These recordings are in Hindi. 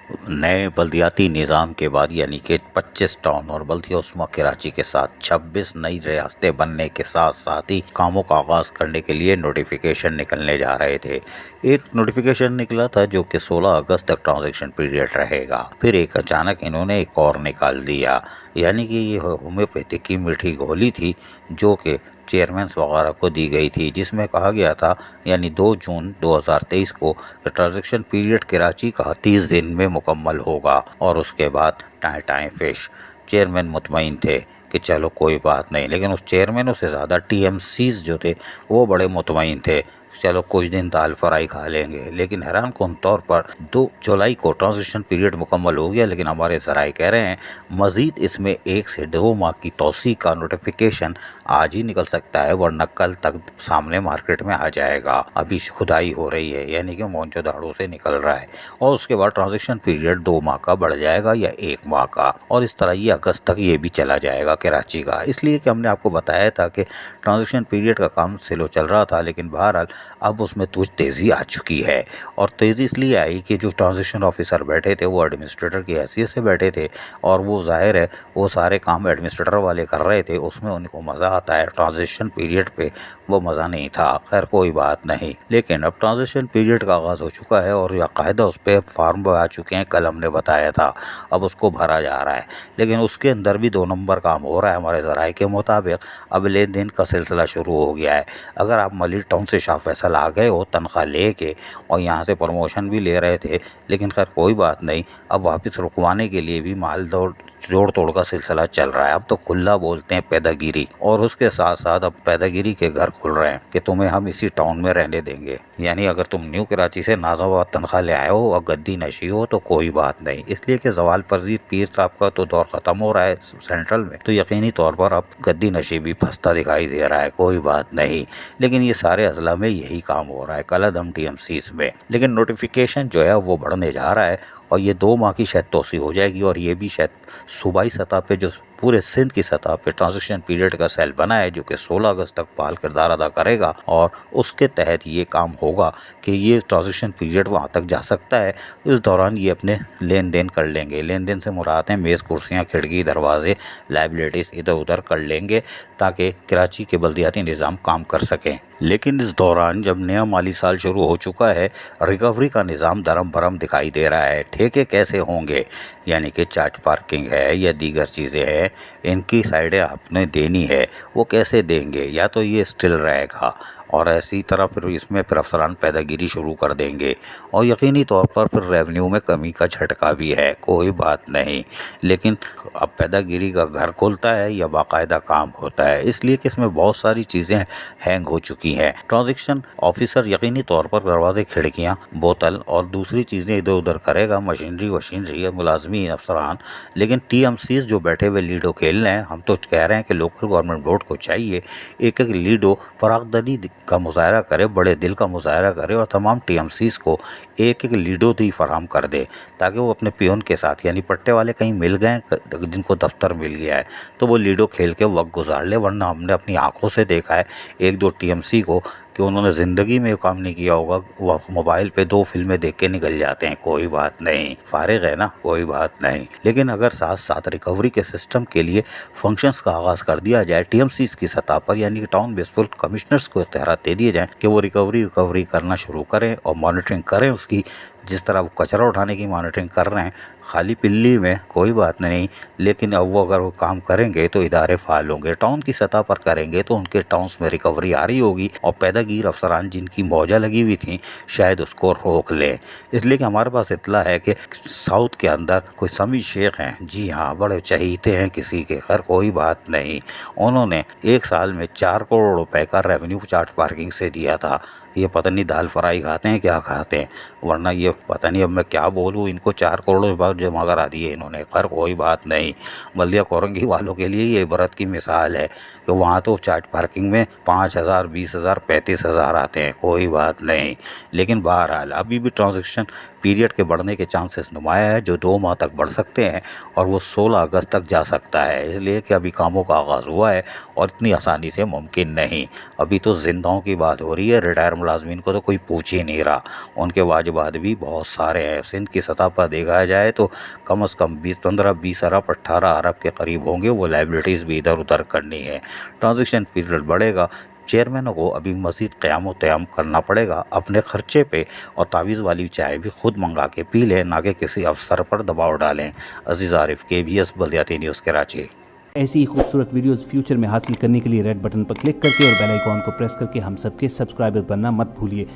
नए बल्दियाती निज़ाम के बाद यानी कि 25 टाउन और बल्दिया उस्मा कराची के साथ 26 नई रियासतें बनने के साथ साथ ही कामों का आगाज़ करने के लिए नोटिफिकेशन निकलने जा रहे थे। एक नोटिफिकेशन निकला था जो कि 16 अगस्त तक ट्रांजैक्शन पीरियड रहेगा। फिर एक अचानक इन्होंने एक और निकाल दिया, यानी कि ये होम्योपैथिक की मीठी गोली थी जो कि चेयरमैन्स वगैरह को दी गई थी, जिसमें कहा गया था यानी 2 जून 2023 को ट्रांजैक्शन पीरियड कराची का 30 दिन में मुकम्मल होगा और उसके बाद टाइम टाइम फिश। चेयरमैन मुतमईन थे कि चलो कोई बात नहीं, लेकिन उस चेयरमैनों से ज़्यादा टीएमसीज जो थे वो बड़े मुतमईन थे, चलो कुछ दिन दाल फ्राई खा लेंगे। लेकिन हैरान कौन तौर पर 2 जुलाई को ट्रांजिशन पीरियड मुकम्मल हो गया, लेकिन हमारे ज़राए कह रहे हैं मज़ीद इसमें 1 से 2 माह की तोसी का नोटिफिकेशन आज ही निकल सकता है, वरना कल तक सामने मार्केट में आ जाएगा। अभी खुदाई हो रही है, यानी कि मोंचो दाड़ों से निकल रहा है, और उसके बाद ट्रांजिशन पीरियड 2 माह का बढ़ जाएगा या 1 माह का, और इस तरह ये अगस्त तक ये भी चला जाएगा कराची का। इसलिए कि हमने आपको बताया था कि ट्रांजिशन पीरियड का काम स्लो चल रहा था, लेकिन बहरहाल अब उसमें कुछ तेज़ी आ चुकी है। और तेज़ी इसलिए आई कि जो ट्रांजिशन ऑफिसर बैठे थे वो एडमिनिस्ट्रेटर की हैसियत से बैठे थे, और वो जाहिर है वो सारे काम एडमिनिस्ट्रेटर वाले कर रहे थे, उसमें उनको मज़ा आता है। ट्रांजिशन पीरियड पे वो मज़ा नहीं था। खैर कोई बात नहीं, लेकिन अब ट्रांजिशन पीरियड का आगाज़ हो चुका है और बाकायदा उस पर फार्म आ चुके हैं, कल हमने बताया था। अब उसको भरा जा रहा है, लेकिन उसके अंदर भी 2 नंबर काम हो रहा है। हमारे ज़राए के मुताबिक अब लेन देन का सिलसिला शुरू हो गया है। अगर आप मलिक टाउन से शाह फैसल आ गए हो तनख्वाह ले के और यहाँ से प्रमोशन भी ले रहे थे, लेकिन खैर कोई बात नहीं, अब वापस रुकवाने के लिए भी माल जोड़ तोड़ का सिलसिला चल रहा है। अब तो खुला बोलते हैं पैदागिरी, और उसके साथ साथ अब पैदागिरी के घर खुल रहे हैं कि तुम्हें हम इसी टाउन में रहने देंगे। यानी अगर तुम न्यू कराची से नाजाबाद तनख्वाह ले आए हो और गद्दी नशी हो तो कोई बात नहीं, इसलिए कि जवाल पजीर पीर साहब का तो दौर ख़त्म हो रहा है सेंट्रल में, तो यकीनी तौर पर अब गद्दी नशी भी फंसता दिखाई दे रहा है। कोई बात नहीं, लेकिन ये सारे अजला में यही काम हो रहा है, कलदम टीएमसीज में। लेकिन नोटिफिकेशन जो है वो बढ़ने जा रहा है, और ये 2 माह की शायद तोसी हो जाएगी, और ये भी शायद सूबाई सतह पे जो पूरे सिंध की सतह पे ट्रांजिशन पीरियड का सेल बना है जो कि 16 अगस्त तक फाल किरदार अदा करेगा, और उसके तहत ये काम होगा कि ये ट्रांजिशन पीरियड वहाँ तक जा सकता है। इस दौरान ये अपने लेन देन कर लेंगे। लेन देन से मुराद हैं मेज़ कुर्सियाँ खिड़की दरवाजे लाइबिलिटीज़ इधर उधर कर लेंगे ताकि कराची के बल्दियाती निज़ाम काम कर सकें। लेकिन इस दौरान जब नया माली साल शुरू हो चुका है, रिकवरी का निज़ाम दरम भरम दिखाई दे रहा है। ठेके कैसे होंगे, यानी कि चार्ज पार्किंग है या दीगर चीज़ें हैं, इनकी साइडें आपने देनी है, वो कैसे देंगे? या तो ये स्टिल रहेगा और ऐसी तरह फिर इसमें फिर अफसरान पैदागिरी शुरू कर देंगे, और यकीनी तौर पर फिर रेवेन्यू में कमी का झटका भी है। कोई बात नहीं, लेकिन अब पैदागिरी का घर खुलता है या बाकायदा काम होता है, इसलिए कि इसमें बहुत सारी चीज़ें हैंग हो चुकी हैं। ट्रांजेक्शन ऑफिसर यकीनी तौर पर दरवाजे खिड़कियाँ बोतल और दूसरी चीज़ें इधर उधर करेगा, मशीनरी वशीनरी या मुलाजमीन अफसरान। लेकिन टीएमसीज जो बैठे हुए लीडो खेल रहे हैं, हम तो कह रहे हैं कि लोकल गवर्नमेंट बोर्ड को चाहिए एक एक लीडो फरागदली का मुजाहरा करे, बड़े दिल का मुजाहरा करे, और तमाम टीएमसीज को एक एक लीडो दी फराम कर दे, ताकि वो अपने पियोन के साथ, यानी पट्टे वाले कहीं मिल गए जिनको दफ्तर मिल गया है तो वो लीडो खेल के वक्त गुजार ले। वरना हमने अपनी आंखों से देखा है 1-2 टीएमसी को कि उन्होंने ज़िंदगी में काम नहीं किया होगा, वो मोबाइल पे 2 फिल्में देख के निकल जाते हैं। कोई बात नहीं, फारिग है ना, कोई बात नहीं। लेकिन अगर साथ साथ रिकवरी के सिस्टम के लिए फंक्शंस का आगाज़ कर दिया जाए टीएमसीज की सतह पर, यानी कि टाउन बेसबल कमिश्नर्स को इख्तियार दे दिए जाएँ कि वो रिकवरी करना शुरू करें और मॉनिटरिंग करें उसकी, जिस तरह वो कचरा उठाने की मॉनिटरिंग कर रहे हैं खाली पिल्ली में, कोई बात नहीं। लेकिन अब वो अगर वो काम करेंगे तो इदारे फाल होंगे, टाउन की सतह पर करेंगे तो उनके टाउन्स में रिकवरी आ रही होगी, और पैदागीर अफसरान जिनकी मौजा लगी हुई थी शायद उसको रोक लें। इसलिए कि हमारे पास इतला है कि साउथ के अंदर कोई समी शेख हैं, जी हाँ, बड़े चहीते हैं किसी के, खैर कोई बात नहीं, उन्होंने 1 साल में 4 करोड़ रुपए का रेवेन्यू चार्ज पार्किंग से दिया था। ये पता नहीं दाल फ्राई खाते हैं क्या खाते हैं, वरना ये पता नहीं अब मैं क्या बोलूँ, इनको 4 करोड़ रुपये जमा करा दिए इन्होंने। खैर कोई बात नहीं, बल्दिया कोरंगी वालों के लिए ये इबरत की मिसाल है कि वहाँ तो चार्ज पार्किंग में 5,000, 20,000, 35,000 आते हैं। कोई बात नहीं, लेकिन बहरहाल अभी भी ट्रांजेक्शन पीरियड के बढ़ने के चांसेस नुमाया है, जो 2 माह तक बढ़ सकते हैं, और वो 16 अगस्त तक जा सकता है। इसलिए कि अभी कामों का आगाज़ हुआ है और इतनी आसानी से मुमकिन नहीं। अभी तो जिंदाओं की बात हो रही है, रिटायर मुलाजमीन को तो कोई पूछ ही नहीं रहा। उनके वाजिबात भी बहुत सारे हैं। सिंध की सतह पर देखा जाए तो कम से कम 15-20 अरब 18 अरब के करीब होंगे। वो लाइबिलिटीज़ भी इधर उधर करनी है। ट्रांजेक्शन पीरियड बढ़ेगा। चेयरमैनों को अभी मज़ीद क़याम करना पड़ेगा अपने ख़र्चे पे, और तावीज़ वाली चाय भी खुद मंगा के पी लें, ना कि किसी अफसर पर दबाव डालें। अजीज़ आरिफ, KBS बल्दियाती न्यूज़, कराची। ऐसी ही खूबसूरत वीडियोस फ्यूचर में हासिल करने के लिए रेड बटन पर क्लिक करके और बेल आइकॉन को प्रेस करके हम सबके सब्सक्राइबर बनना मत भूलिए।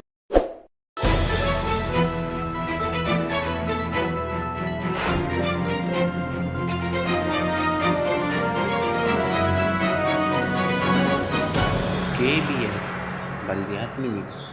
KBS बल्दियाती न्यूज़।